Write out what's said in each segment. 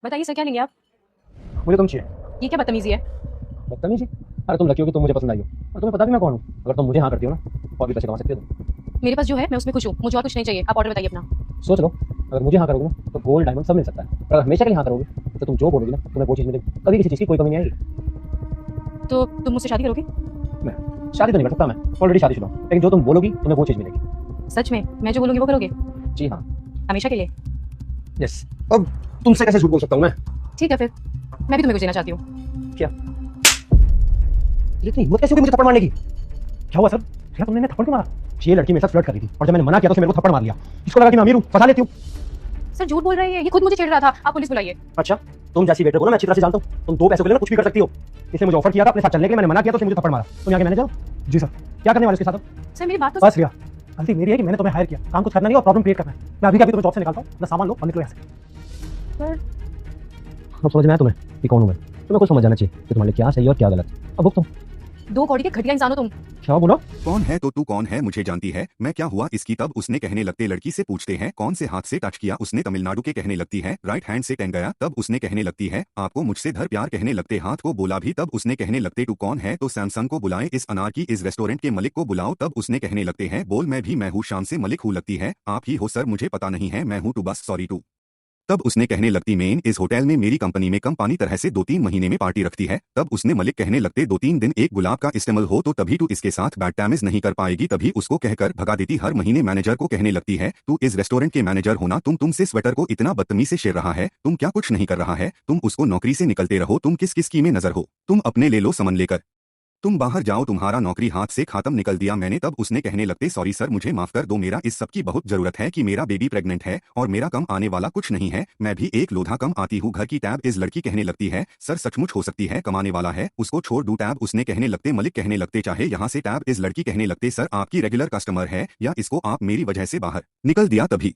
बताइए सर, क्या लेंगे आप? मुझे तुम चाहिए। ये क्या बदतमीजी है? बदतमीजी? अरे तुम लकी हो कि तुम मुझे पसंद आई हो, और तुम्हें पता भी मैं कौन हूँ। अगर तुम मुझे हाँ करती हो ना, और भी पैसे कमा सकती हो तुम। मेरे पास जो है मैं उसमें खुश हूँ, मुझे और कुछ नहीं चाहिए। आप ऑर्डर बताइए अपना। सोच लो, अगर मुझे हाँ करोगे ना तो गोल्ड डायमंड सब मिल सकता है, और अगर हमेशा के लिए हाँ करोगे तो तुम जो बोलोगी ना तुम्हें वो चीज़ मिलेगी, कभी किसी चीज़ की कोई कमी नहीं आएगी। तो तुम मुझसे शादी करोगे? मैं शादी तो नहीं कर सकता, मैं ऑलरेडी शादीशुदा हूँ, लेकिन जो तुम बोलोगी तुम्हें वो चीज़ मिलेगी। सच में? मैं जो बोलूंगी वो करोगे? जी हाँ। हमेशा के लिए? यस। अब तुमसे कैसे झूठ बोल सकता हूँ मैं? ठीक है फिर, मैं भी तुम्हें कुछ देना चाहती हूँ। क्या? इतनी हिम्मत कैसे होगी मुझे थप्पड़ मारने की? क्या हुआ सर? क्या तुमने थप्पड़ क्यों मारा? ये लड़की मेरे साथ फ्लर्ट कर रही थी, और जब मैंने मना किया तो उसने मेरे को थप्पड़ मार लिया। इसको लगा कि मैं अमीर हूँ, फंसा लेती हूँ। सर झूठ बोल रही है, ये खुद मुझे छेड़ रहा था। आप पुलिस बुलाइए। अच्छा, तुम जैसी वेटर को ना मैं अच्छी तरह से जानता हूँ, तुम दो पैसों के लिए ना कुछ भी कर सकती हो। इसने मुझे ऑफर किया था अपने साथ चलने के लिए, मैंने मना किया तो उसने मुझे थप्पड़ मारा। तुम यहाँ के मैनेजर हो? जी सर। क्या करने वाले इसके साथ हो? सर मेरी बात तो बस रिया, गलती मेरी है कि मैंने तुम्हें हायर किया, काम कुछ करना नहीं और प्रॉब्लम क्रिएट करना है। मैं अभी के अभी तुम्हें जॉब से निकालता हूँ, अपना सामान लो और निकलो यहाँ से। सर, अब समझ में आया तुम्हें कि कौन हूँ मैं? तुम्हें कुछ समझ जाना चाहिए कि तुम्हारे लिए क्या सही और क्या गलत। अब भुगतो। दो कौड़ी के घटिया इंसान हो तुम। क्या बोलो? कौन है तो तू कौन है मुझे जानती है मैं क्या हुआ इसकी तब उसने कहने लगते लड़की से पूछते हैं कौन से हाथ से टच किया उसने तमिलनाडु के कहने लगती है राइट हैंड से टेन गया तब उसने कहने लगती है आपको मुझसे धर प्यार कहने लगते हाथ को बोला भी तब उसने कहने लगते तू कौन है तो सैमसंग को बुलाएं इस अनार की इस रेस्टोरेंट के मलिक को बुलाओ तब उसने कहने लगते हैं बोल मैं भी मैं हूँ शाम से मलिक हूँ लगती है आप ही हो सर मुझे पता नहीं है मैं हूँ टू बस सॉरी टू तब उसने कहने लगती मेन इस होटल में मेरी कंपनी में कम पानी तरह से 2-3 महीने में पार्टी रखती है तब उसने मलिक कहने लगते 2-3 दिन एक गुलाब का इस्तेमाल हो तो तभी तू इसके साथ बैड टैमेज नहीं कर पाएगी तभी उसको कहकर भगा देती हर महीने मैनेजर को कहने लगती है तू इस रेस्टोरेंट के मैनेजर होना तुमसे स्वेटर को इतना बदतमीज से शेर रहा है तुम क्या कुछ नहीं कर रहा है तुम उसको नौकरी से निकलते रहो तुम किस किस की में नजर हो तुम अपने ले लो समन लेकर तुम बाहर जाओ तुम्हारा नौकरी हाथ से खत्म निकल दिया मैंने तब उसने कहने लगते सॉरी सर मुझे माफ कर दो मेरा इस सब की बहुत जरूरत है कि मेरा बेबी प्रेग्नेंट है और मेरा कम आने वाला कुछ नहीं है मैं भी एक लोधा कम आती हूँ घर की टैब इस लड़की कहने लगती है सर सचमुच हो सकती है कमाने वाला है उसको छोड़ दूं टैब उसने कहने लगते मलिक कहने लगते चाहे यहाँ से टैब इस लड़की कहने लगते सर आपकी रेगुलर कस्टमर है या इसको आप मेरी वजह से बाहर निकल दिया तभी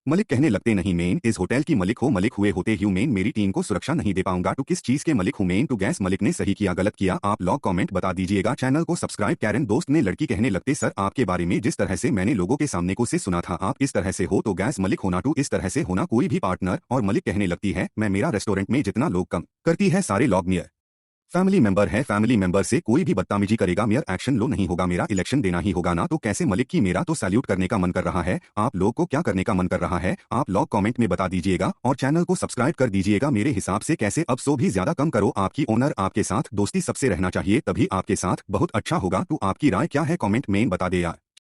मलिक कहने लगते नहीं मेन इस होटल की मलिक हो मलिक हुए होते ह्यू मेन मेरी टीम को सुरक्षा नहीं दे पाऊंगा तू किस चीज के मलिक हूँ मेन टू गैस मलिक ने सही किया गलत किया आप लॉग कमेंट बता दीजिएगा चैनल को सब्सक्राइब कैरन दोस्त ने लड़की कहने लगते सर आपके बारे में जिस तरह से मैंने लोगों के सामने को से सुना था आप इस तरह से हो तो गैस मलिक होना टू इस तरह से होना कोई भी पार्टनर और मलिक कहने लगती है मैं मेरा रेस्टोरेंट में जितना लोग कम करती है सारे लॉग मियर फैमिली मेंबर है फैमिली मेंबर से कोई भी बदतमीजी करेगा मेयर एक्शन लो नहीं होगा मेरा इलेक्शन देना ही होगा ना तो कैसे मलिक की मेरा तो सैल्यूट करने का मन कर रहा है आप लोग को क्या करने का मन कर रहा है आप लोग कमेंट में बता दीजिएगा और चैनल को सब्सक्राइब कर दीजिएगा मेरे हिसाब से कैसे अब सो भी ज्यादा कम करो आपकी ओनर आपके साथ दोस्ती सबसे रहना चाहिए तभी आपके साथ बहुत अच्छा होगा तो आपकी राय क्या है कमेंट में बता दे यार।